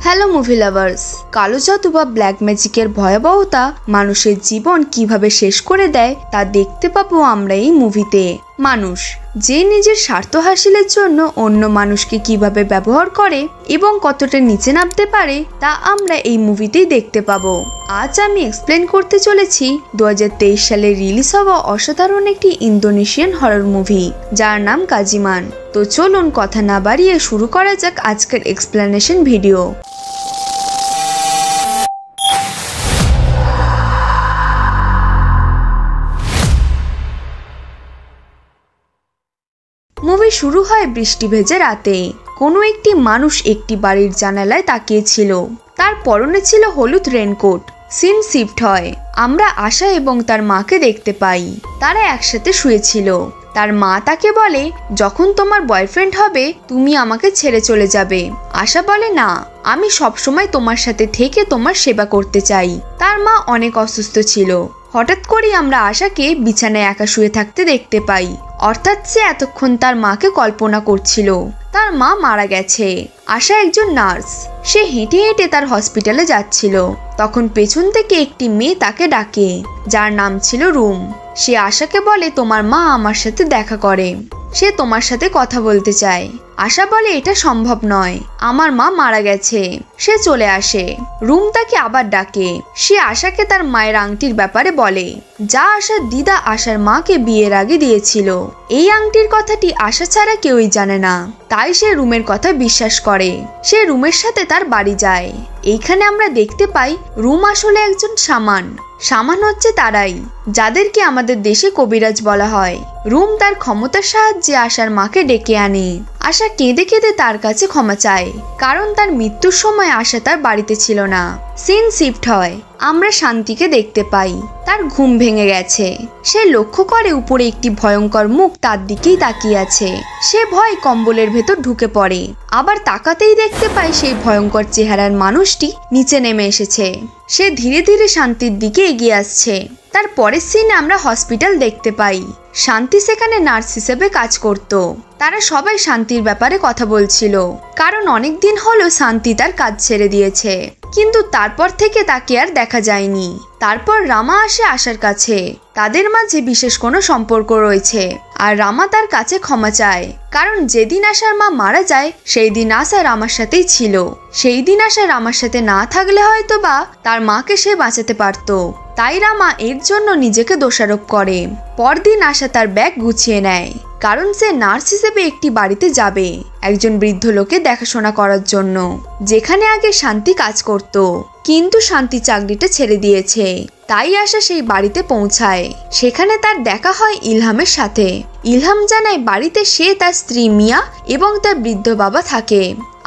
Hello movie lovers, কালো জাদু বা ব্ল্যাক ম্যাজিকের ভয়াবহতা মানুষের জীবন কিভাবে শেষ করে দেয় তা দেখতে পাবো আমরা এই মুভিতে। মানুষ যে নিজের স্বার্থ হাসিলের জন্য অন্য মানুষকে কিভাবে ব্যবহার করে এবং কতটা নিচে নামতে পারে তা আমরা এই মুভিতেই দেখতে পাবো। আজ আমি এক্সপ্লেন করতে চলেছি 2023 সালে রিলিজ হওয়া অসাধারণ একটি ইন্দোনেশিয়ান হরর মুভি যার নাম কাজিমান। তো চলুন কথা না বাড়িয়ে শুরু করা যাক আজকের এক্সপ্লেনেশন ভিডিও। মুভি শুরু হয় বৃষ্টি ভেজা রাতে। কোনো একটি মানুষ একটি বাড়ির জানালায় তাকিয়েছিল। তার পরনে ছিল হলুদ রেনকোট। সিন শিফট হয়। আমরা আশা এবং তার মাকে দেখতে পাই। তারা একসাথে শুয়েছিল। তার মা তাকে বলে, যখন তোমার বয়ফ্রেন্ড হবে তুমি আমাকে ছেড়ে চলে যাবে। আশা বলে, না, আমি সবসময় তোমার সাথে থেকে তোমার সেবা করতে চাই। তার মা অনেক অসুস্থ ছিল। হঠাৎ করে আমরা আশাকে বিছানায় একা শুয়ে থাকতে দেখতে পাই। অর্থাৎ সে এতক্ষণ তার মাকে কল্পনা করছিল। তার মা মারা গেছে। আশা একজন নার্স। সে হেঁটে হেঁটে তার হসপিটালে যাচ্ছিল। তখন পেছন থেকে একটি মেয়ে তাকে ডাকে, যার নাম ছিল রুম। সে আশাকে বলে, তোমার মা আমার সাথে দেখা করে। সে তোমার সাথে কথা বলতে চায়। আশা বলে, এটা সম্ভব নয়, আমার মা মারা গেছে। সে চলে আসে। রুম তাকে আবার ডাকে। সে আশাকে তার মায়ের আংটির ব্যাপারে বলে, যা আশার দিদা আশার মাকে বিয়ের আগে দিয়েছিল। এই আংটির কথাটি আশা ছাড়া কেউই জানে না। তাই সে রুমের কথা বিশ্বাস করে। সে রুমের সাথে তার বাড়ি যায়। এইখানে আমরা দেখতে পাই রুম আসলে একজন শামান। শামান হচ্ছে তারাই যাদেরকে আমাদের দেশে কবিরাজ বলা হয়। রুম তার ক্ষমতার সাহায্যে আশার মাকে ডেকে আনে। আশা কেঁদে কেঁদে তার কাছে ক্ষমা চায়, কারণ তার মৃত্যুর সময় আশা তার বাড়িতে ছিল না। সিন শিফট হয়। আমরা শান্তিকে দেখতে পাই। তার ঘুম ভেঙে গেছে। সে লক্ষ্য করে উপরে একটি ভয়ঙ্কর মুখ তার দিকেই তাকিয়ে আছে। সে ভয় কম্বলের ভেতর ঢুকে পড়ে। আবার তাকাতেই দেখতে পায় সেই ভয়ঙ্কর চেহারার মানুষটি নিচে নেমে এসেছে। সে ধীরে ধীরে শান্তির দিকে এগিয়ে আসছে। তার পরের সিনে আমরা হসপিটাল দেখতে পাই। শান্তি সেখানে নার্স হিসেবে কাজ করত। তারা সবাই শান্তির ব্যাপারে কথা বলছিল, কারণ অনেক দিন হলো শান্তি তার কাজ ছেড়ে দিয়েছে। কিন্তু তারপর থেকে তাকে আর দেখা যায়নি। তারপর রামা আসে আশার কাছে। তাদের মাঝে বিশেষ কোনো সম্পর্ক রয়েছে। আর রামা তার কাছে ক্ষমা চায়, কারণ যেদিন আশার মা মারা যায় সেই দিন আশা রামার সাথেই ছিল। সেই দিন আশা রামার সাথে না থাকলে হয়তো বা তার মাকে সে বাঁচাতে পারত। তাই রামা এর জন্য নিজেকে দোষারোপ করে। পরদিন আশা তার ব্যাগ গুছিয়ে নেয়, কারণ সে নার্স হিসেবে একটি বাড়িতে যাবে একজন বৃদ্ধ লোকে দেখাশোনা করার জন্য, যেখানে আগে শান্তি কাজ করত। কিন্তু শান্তি চাকরিটা ছেড়ে দিয়েছে। তাই আশা সেই বাড়িতে পৌঁছায়। সেখানে তার দেখা হয় ইলহামের সাথে। ইলহাম জানায় বাড়িতে সে, তার স্ত্রী মিয়া এবং তার বৃদ্ধ বাবা থাকে।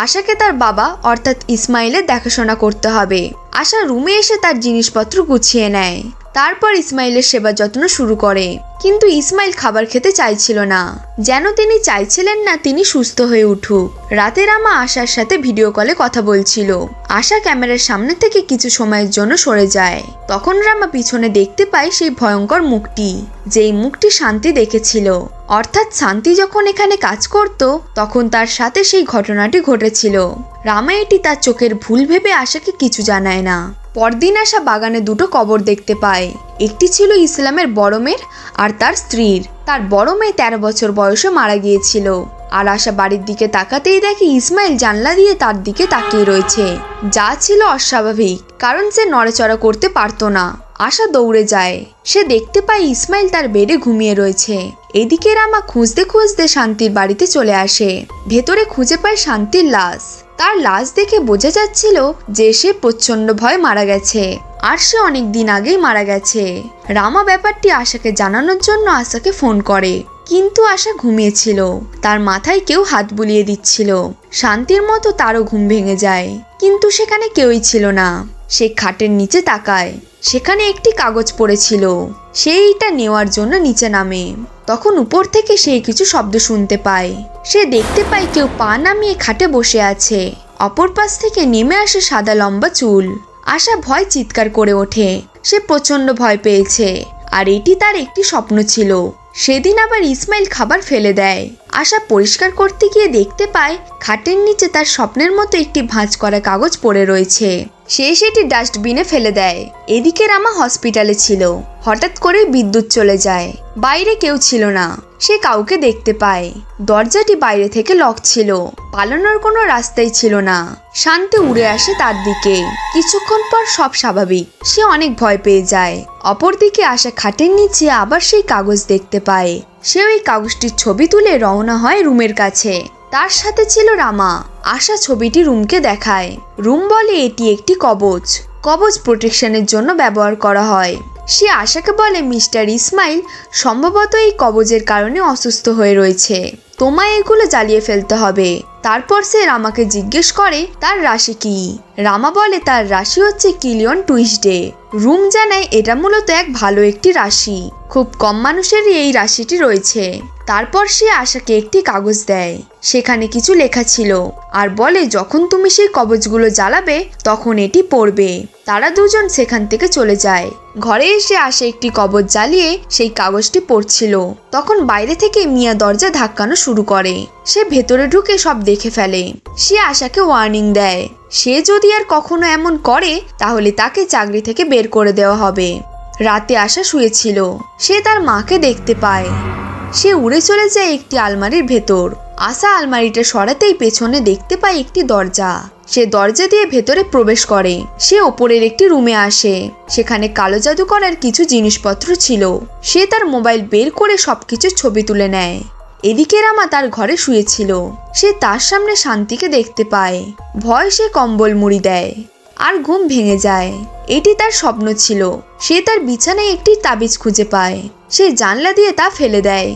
আশাকে তার বাবা অর্থাৎ ইসমাইলের দেখাশোনা করতে হবে। আশা রুমে এসে তার জিনিসপত্র গুছিয়ে নেয়। তারপর ইসমাইলের সেবা যত্ন শুরু করে। কিন্তু ইসমাইল খাবার খেতে চাইছিল না, যেন তিনি চাইছিলেন না তিনি সুস্থ হয়ে উঠুক। রাতে রামা আশার সাথে ভিডিও কলে কথা বলছিল। আশা ক্যামেরার সামনে থেকে কিছু সময়ের জন্য সরে যায়। তখন রামা পিছনে দেখতে পায় সেই ভয়ঙ্কর মুখটি, যেই মুখটি শান্তি দেখেছিল। অর্থাৎ শান্তি যখন এখানে কাজ করত তখন তার সাথে সেই ঘটনাটি ঘটেছিল। রামা এটি তার চোখের ভুল ভেবে আশাকে কিছু জানায় না। পরদিন আশা বাগানে দুটো কবর দেখতে পায়। একটি ছিল ইসলামের বড় মেয়ের আর তার স্ত্রীর। তার বড় মেয়ে 13 বছর বয়সে মারা গিয়েছিল। আর আশা বাড়ির দিকে তাকাতেই দেখে ইসমাইল জানলা দিয়ে তার দিকে তাকিয়ে রয়েছে, যা ছিল অস্বাভাবিক, কারণ সে নড়াচড়া করতে পারতো না। আশা দৌড়ে যায়। সে দেখতে পায় ইসমাইল তার বেডে ঘুমিয়ে রয়েছে। এদিকে রামা খুঁজতে খুঁজতে শান্তির বাড়িতে চলে আসে। ভেতরে খুঁজে পায় শান্তির লাশ। তার লাশ দেখে বোঝা যাচ্ছিল যে সে প্রচন্ড ভয়ে মারা গেছে, আর সে অনেক দিন আগেই মারা গেছে। রামা ব্যাপারটি আশাকে জানানোর জন্য আশাকে ফোন করে, কিন্তু আশা ঘুমিয়েছিল। তার মাথায় কেউ হাত বুলিয়ে দিচ্ছিল। শান্তির মতো তারও ঘুম ভেঙে যায়, কিন্তু সেখানে কেউই ছিল না। সে খাটের নিচে তাকায়। সেখানে একটি কাগজ পড়েছিল। সে এইটা নেওয়ার জন্য নিচে নামে। তখন উপর থেকে সে কিছু শব্দ শুনতে পায়। সে দেখতে পায় কেউ পা নামিয়ে খাটে বসে আছে। অপর পাশ থেকে নেমে আসে সাদা লম্বা চুল। আশা ভয় চিৎকার করে ওঠে। সে প্রচন্ড ভয় পেয়েছে, আর এটি তার একটি স্বপ্ন ছিল। সেদিন আবার ইসমাইল খাবার ফেলে দেয়। আশা পরিষ্কার করতে গিয়ে দেখতে পায় খাটের নিচে তার স্বপ্নের মতো একটি ভাঁজ করা কাগজ পড়ে রয়েছে। সে সেটি ডাস্টবিনে ফেলে দেয়। এদিকে রামা হসপিটালে ছিল। হঠাৎ করে বিদ্যুৎ চলে যায়। বাইরে কেউ ছিল না। সে কাউকে দেখতে পায়। দরজাটি বাইরে থেকে লক ছিল। পালানোর কোনো রাস্তাই ছিল না। শান্তি উড়ে আসে তার দিকে। কিছুক্ষণ পর সব স্বাভাবিক। সে অনেক ভয় পেয়ে যায়। অপরদিকে আশা খাটের নিচে আবার সেই কাগজ দেখতে পায়। সে ওই কাগজটির ছবি তুলে রওনা হয় রুমের কাছে। তার সাথে ছিল রামা। আশা ছবিটি রুমকে দেখায়। রুম বলে এটি একটি কবচ। কবচ প্রোটেকশনের জন্য ব্যবহার করা হয়। সে আশাকে বলে মিস্টার ইসমাইল সম্ভবত এই কবজের কারণে অসুস্থ হয়ে রয়েছে। তোমায় এগুলো জ্বালিয়ে ফেলতে হবে। তারপর সে রামাকে জিজ্ঞেস করে তার রাশি কি। রামা বলে তার রাশি হচ্ছে কিলিয়ন টুইসডে। রুম জানায় এটা মূলত এক ভালো একটি রাশি। খুব কম মানুষেরই এই রাশিটি রয়েছে। তারপর সে আশাকে একটি কাগজ দেয়। সেখানে কিছু লেখা ছিল আর বলে যখন তুমি সেই কবচগুলো জ্বালাবে তখন এটি পড়বে। তারা দুজন সেখান থেকে চলে যায়। ঘরে এসে আশা একটি কবচ জ্বালিয়ে সেই কাগজটি পড়ছিল। তখন বাইরে থেকে মিয়া দরজা ধাক্কানো শুরু করে। সে ভেতরে ঢুকে সব দেখে ফেলে। সে আশাকে ওয়ার্নিং দেয় সে যদি আর কখনো এমন করে তাহলে তাকে চাকরি থেকে বের করে দেওয়া হবে। রাতে আশা শুয়েছিল। সে তার মাকে দেখতে পায়। সে উড়ে চলে যায় একটি আলমারির ভেতর। আশা আলমারিটা সরাতেই পেছনে দেখতে পায় একটি দরজা। সে দরজা দিয়ে ভেতরে প্রবেশ করে। সে ওপরের একটি রুমে আসে। সেখানে কালো জাদু করার কিছু জিনিসপত্র ছিল। সে তার মোবাইল বের করে সবকিছু ছবি তুলে নেয়। এদিকে রামা তার ঘরে শুয়েছিল। সে তার সামনে শান্তিকে দেখতে পায়। ভয় সে কম্বল মুড়ি দেয় আর ঘুম ভেঙে যায়। এটি তার স্বপ্ন ছিল। সে তার বিছানায় একটি তাবিজ খুঁজে পায়। সে জানলা দিয়ে তা ফেলে দেয়।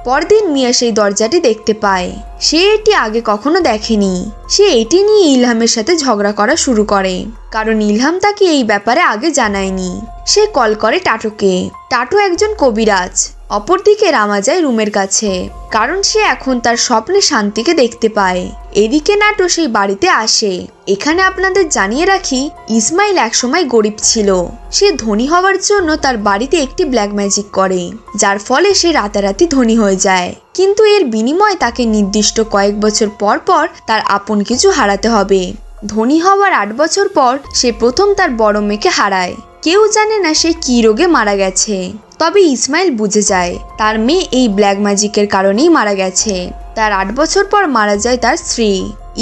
পরদিন মিয়া সেই দরজাটি দেখতে পায়। সে এটি আগে কখনো দেখেনি। সে এটি নিয়ে ইলহামের সাথে ঝগড়া করা শুরু করে, কারণ ইলহাম তাকে এই ব্যাপারে আগে জানায়নি। সে কল করে টাটোকে। টাটো একজন কবিরাজ। অপরদিকে রামা যায় রুমের কাছে, কারণ সে এখন তার স্বপ্নে শান্তিকে দেখতে পায়। এদিকে নাটো সেই বাড়িতে আসে। এখানে আপনাদের জানিয়ে রাখি, ইসমাইল একসময় গরিব ছিল। সে ধনী হওয়ার জন্য তার বাড়িতে একটি ব্ল্যাক ম্যাজিক করে, যার ফলে সে রাতারাতি ধনী হয়ে যায়। কিন্তু এর বিনিময়ে তাকে নির্দিষ্ট কয়েক বছর পর পর তার আপন কিছু হারাতে হবে। ধনী হওয়ার 8 বছর পর সে প্রথম তার বড় মেয়েকে হারায়। কেউ জানে না সে কি রোগে মারা গেছে। তবে ইসমাইল বুঝে যায় তার মেয়ে এই ব্ল্যাক ম্যাজিকের কারণেই মারা গেছে। তার 8 বছর পর মারা যায় তার স্ত্রী।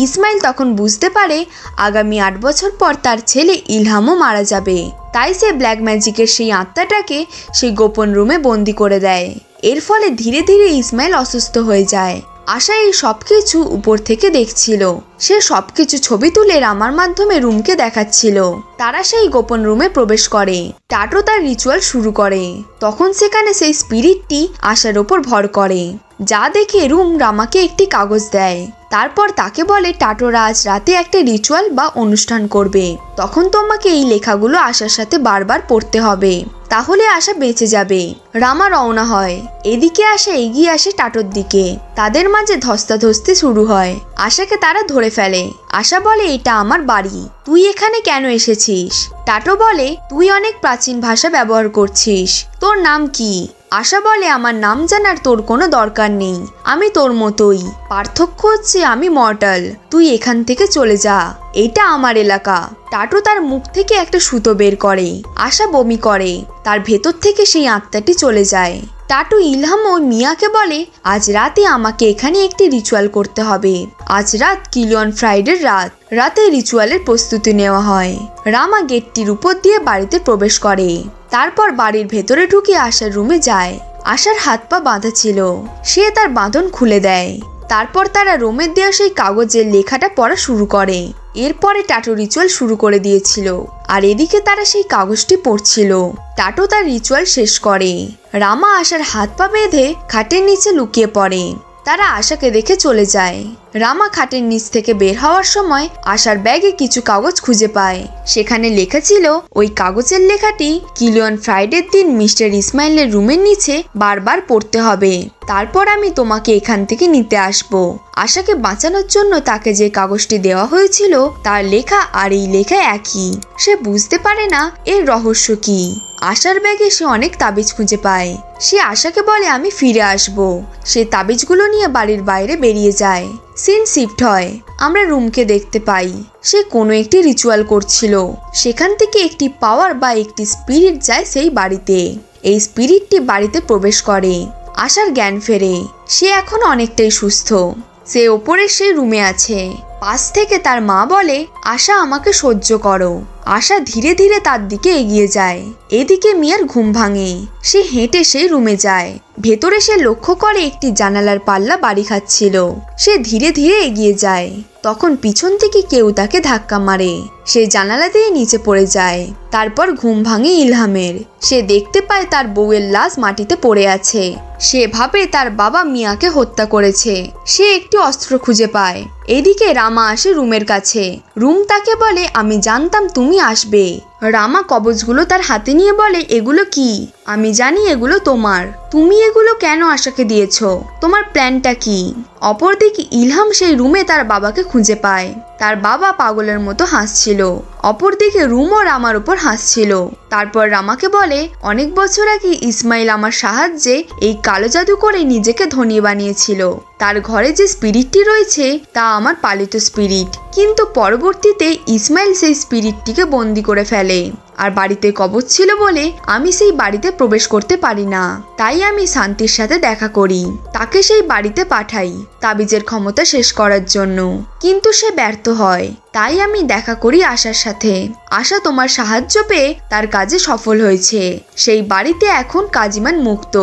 ইসমাইল তখন বুঝতে পারে আগামী 8 বছর পর তার ছেলে ইলহামও মারা যাবে। তাই সে ব্ল্যাক ম্যাজিকের সেই আত্মাটাকে সেই গোপন রুমে বন্দি করে দেয়। এর ফলে ধীরে ধীরে ইসমাইল অসুস্থ হয়ে যায়। আশা এই সবকিছু উপর থেকে দেখছিল। সে সবকিছু ছবি তুলে রামার মাধ্যমে রুমকে দেখাচ্ছিল। তারা সেই গোপন রুমে প্রবেশ করে। টাটো তার রিচুয়াল শুরু করে। তখন সেখানে সেই স্পিরিটটি আশার ওপর ভর করে, যা দেখে রুম রামাকে একটি কাগজ দেয়। তারপর তাকে বলে টাটোরা আজ রাতে একটা রিচুয়াল বা অনুষ্ঠান করবে। তখন তোমাকে এই লেখাগুলো আশার সাথে বারবার পড়তে হবে, তাহলে আশা বেঁচে যাবে। রামা রওনা হয়। এদিকে আশা এগিয়ে আসে টাটোর দিকে। তাদের মাঝে ধস্তাধস্তি শুরু হয়। আশাকে তারা ধরে ফেলে। আশা বলে এটা আমার বাড়ি, তুই এখানে কেন এসেছিস? টাটো বলে তুই অনেক প্রাচীন ভাষা ব্যবহার করছিস, তোর নাম কি? আশা বলে আমার নাম জানার তোর কোনো দরকার নেই, আমি তোর মতোই। পার্থক্য হচ্ছে আমি মর্টাল, তুই এখান থেকে চলে যা, এটা আমার এলাকা। টাটো তার মুখ থেকে একটা সুতো বের করে। আশা বমি করে। তার ভেতর থেকে সেই আত্মাটি চলে যায়। টাটু ইলহাম ও মিয়াকে বলে আজ রাতে আমাকে এখানে একটি রিচুয়াল করতে হবে। আজ রাত কিলিয়ন ফ্রাইডের রাত। রাতে রিচুয়ালের প্রস্তুতি নেওয়া হয়। রামা গেটটির উপর দিয়ে বাড়িতে প্রবেশ করে। তারপর বাড়ির ভেতরে ঢুকে আশার রুমে যায়। আশার হাত পা বাঁধা ছিল। সে তার বাঁধন খুলে দেয়। তারপর তারা রোমের দেওয়া সেই কাগজের লেখাটা পড়া শুরু করে। এরপরে টাটো রিচুয়াল শুরু করে দিয়েছিল, আর এদিকে তারা সেই কাগজটি পড়ছিল। টাটো তার রিচুয়াল শেষ করে। রামা আশার হাত পা বেঁধে খাটের নিচে লুকিয়ে পড়ে। তারা আশাকে দেখে চলে যায়। রামা খাটের নিচ থেকে বের হওয়ার সময় আশার ব্যাগে কিছু কাগজ খুঁজে পায়। সেখানে লেখা ছিল, ওই কাগজের লেখাটি কিলিয়ন ফ্রাইডের দিন মিস্টার ইসমাইলের রুমের নিচে বারবার পড়তে হবে, তারপর আমি তোমাকে এখান থেকে নিতে আসব। আশাকে বাঁচানোর জন্য তাকে যে কাগজটি দেওয়া হয়েছিল তার লেখা আর এই লেখা একই। সে বুঝতে পারে না এর রহস্য কি। আশার ব্যাগে সে অনেক তাবিজ খুঁজে পায়। সে আশাকে বলে, আমি ফিরে আসব। সে তাবিজগুলো নিয়ে বাড়ির বাইরে বেরিয়ে যায়। সিন শিফট হয়। আমরা রুমকে দেখতে পাই সে কোনো একটি রিচুয়াল করছিল। সেখান থেকে একটি পাওয়ার বা একটি স্পিরিট যায় সেই বাড়িতে। এই স্পিরিটটি বাড়িতে প্রবেশ করে। আশার জ্ঞান ফেরে। সে এখন অনেকটাই সুস্থ। সে ওপরে সেই রুমে আছে। পাশ থেকে তার মা বলে, আশা আমাকে সহ্য করো। আশা ধীরে ধীরে তার দিকে এগিয়ে যায়। এদিকে মিয়ার ঘুম ভাঙে। সে হেঁটে সেই রুমে যায়। ভেতরে সে লক্ষ্য করে একটি জানালার পাল্লা বাড়ি খাচ্ছিল। সে ধীরে ধীরে এগিয়ে যায়। তখন পিছন থেকে কেউ তাকে ধাক্কা মারে। সে জানালা দিয়ে নিচে পড়ে যায়। তারপর ঘুম ভাঙে ইলহামের। সে দেখতে পায় তার বউয়ের লাশ মাটিতে পড়ে আছে। সে ভাবে তার বাবা মিয়াকে হত্যা করেছে। সে একটি অস্ত্র খুঁজে পায়। এদিকে রামা আসে রুমের কাছে। রুম তাকে বলে, আমি জানতাম তুমি আসবে। রামা কবজগুলো তার হাতে নিয়ে বলে, এগুলো কি? আমি জানি এগুলো তোমার। তুমি এগুলো কেন আশাকে দিয়েছ? তোমার প্ল্যানটা কি? অপরদিকে ইলহাম সেই রুমে তার বাবাকে খুঁজে পায়। তার বাবা পাগলের মতো হাসছিল। অপরদিকে রুমও রামার উপর হাসছিল। তারপর রামাকে বলে, অনেক বছর আগে ইসমাইল আমার সাহায্যে এই কালো জাদু করে নিজেকে ধনী বানিয়েছিল। তার ঘরে যে স্পিরিটটি রয়েছে তা আমার পালিত স্পিরিট। কিন্তু পরবর্তীতে ইসমাইল সেই স্পিরিটটিকে বন্দি করে ফেলে। আর বাড়িতে কবজ ছিল বলে আমি সেই বাড়িতে প্রবেশ করতে পারি না। তাই আমি শান্তির সাথে দেখা করি। তাকে সেই বাড়িতে পাঠাই তাবিজের ক্ষমতা শেষ করার জন্য। কিন্তু সে ব্যর্থ হয়। তাই আমি দেখা করি আশার সাথে। আশা তোমার সাহায্য পেয়ে তার কাজে সফল হয়েছে। সেই বাড়িতে এখন কাজিমান মুক্ত।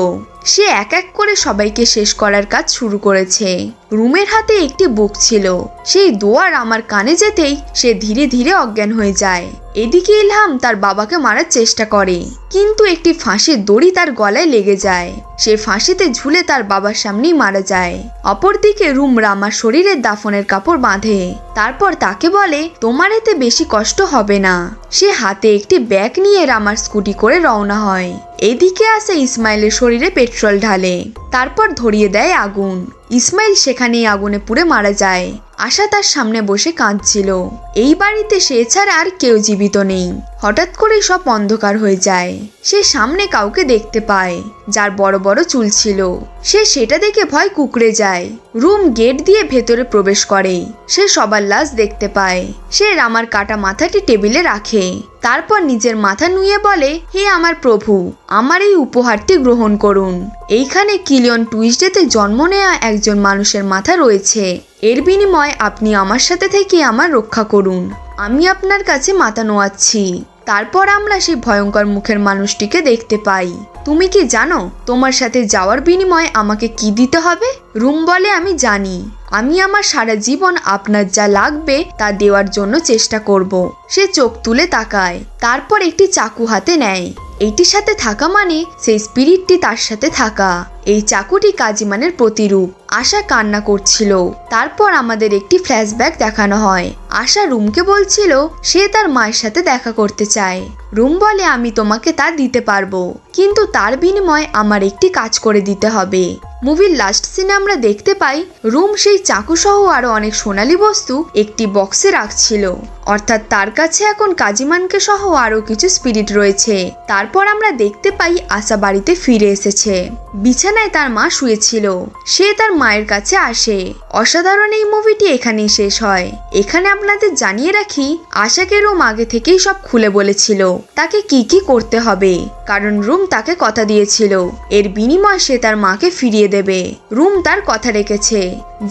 সে এক এক করে সবাইকে শেষ করার কাজ শুরু করেছে। রুমের হাতে একটি বুক ছিল। সেই দোয়ার আমার কানে যেতেই সে ধীরে ধীরে অজ্ঞান হয়ে যায়। এদিকে ইলহাম তার বাবাকে মারার চেষ্টা করে, কিন্তু একটি ফাঁসির দড়ি তার গলায় লেগে যায়। সে ফাঁসিতে ঝুলে তার বাবার সামনেই মারা যায়। অপরদিকে রুম রামার শরীরের দাফনের কাপড় বাঁধে। তারপর তাকে বলে, তোমার এতে বেশি কষ্ট হবে না। সে হাতে একটি ব্যাগ নিয়ে রামার স্কুটি করে রওনা হয়। এদিকে আসে ইসমাইলের শরীরে পেট্রোল ঢালে। তারপর ধরিয়ে দেয় আগুন। ইসমাইল সেখানেই আগুনে পুড়ে মারা যায়। আশা তার সামনে বসে কাঁদছিল। এই বাড়িতে সে ছাড়া আর কেউ জীবিত নেই। হঠাৎ করে সব অন্ধকার হয়ে যায়। সে সামনে কাউকে দেখতে পায় যার বড় বড় চুল ছিল। সে সেটা দেখে ভয় কুঁকড়ে যায়। রুম গেট দিয়ে ভেতরে প্রবেশ করে। সে সবার লাশ দেখতে পায়। সে রামার কাটা মাথাটি টেবিলে রাখে। তারপর নিজের মাথা নুয়ে বলে, হে আমার প্রভু, আমার এই উপহারটি গ্রহণ করুন। এইখানে কিলিয়ন টুইসডেতে জন্ম নেওয়া একজন মানুষের মাথা রয়েছে। এর বিনিময়ে আপনি আমার সাথে থেকে আমার রক্ষা করুন। আমি আপনার কাছে মাথা নোয়াচ্ছি। তারপর আমরা সেই ভয়ঙ্কর মুখের মানুষটিকে দেখতে পাই। তুমি কি জানো তোমার সাথে যাওয়ার বিনিময়ে আমাকে কি দিতে হবে? রুম বলে, আমি জানি। আমি আমার সারা জীবন আপনার যা লাগবে তা দেওয়ার জন্য চেষ্টা করব। সে চোখ তুলে তাকায়। তারপর একটি চাকু হাতে নেয়। এইটির সাথে থাকা মানে সেই স্পিরিটটি তার সাথে থাকা। এই চাকুটি কাজিমানের প্রতিরূপ। আশা কান্না করছিল। তারপর আমাদের একটি ফ্ল্যাশব্যাক দেখানো হয়। আশা রুমকে বলছিল সে তার মায়ের সাথে দেখা করতে চায়। রুম বলে, আমি তোমাকে তা দিতে পারবো, কিন্তু তার বিনিময়ে আমার একটি কাজ করে দিতে হবে। মুভির লাস্ট সিনে আমরা দেখতে পাই রুম সেই চাকু সহ আরো অনেক সোনালী বস্তু একটি বক্সে রাখছিল। অর্থাৎ তার কাছে এখন কাজিমানকে সহ আরো কিছু স্পিরিট রয়েছে। তারপর আমরা দেখতে পাই আশা বাড়িতে ফিরে এসেছে। বিছানায় তার মা শুয়েছিল। সে তার মায়ের কাছে আসে। অসাধারণ এই মুভিটি এখানেই শেষ হয়। এখানে আপনাদের জানিয়ে রাখি, আশাকে রুম আগে থেকেই সব খুলে বলেছিল তাকে কি কি করতে হবে, কারণ রুম তাকে কথা দিয়েছিল এর বিনিময়ে সে তার মাকে ফিরিয়ে দেবে। রুম তার কথা রেখেছে,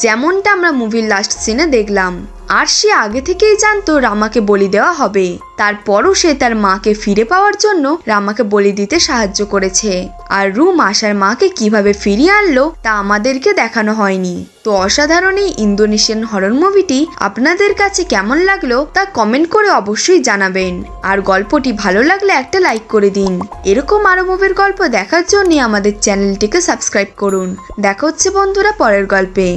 যেমনটা আমরা মুভির লাস্ট সিনে দেখলাম। আর সে আগে থেকেই জানতো রামাকে বলি দেওয়া হবে। তারপরও সে তার মাকে ফিরে পাওয়ার জন্য রামাকে বলি দিতে সাহায্য করেছে। আর রুম আশার মাকে কিভাবে ফিরিয়ে আনলো তা আমাদেরকে দেখানো হয়নি। তো অসাধারণ এই ইন্দোনেশিয়ান হরর মুভিটি আপনাদের কাছে কেমন লাগলো তা কমেন্ট করে অবশ্যই জানাবেন। আর গল্পটি ভালো লাগলে একটা লাইক করে দিন। এরকম আরো মুভির গল্প দেখার জন্য আমাদের চ্যানেলটিকে সাবস্ক্রাইব করুন। দেখা হচ্ছে বন্ধুরা পরের গল্পে।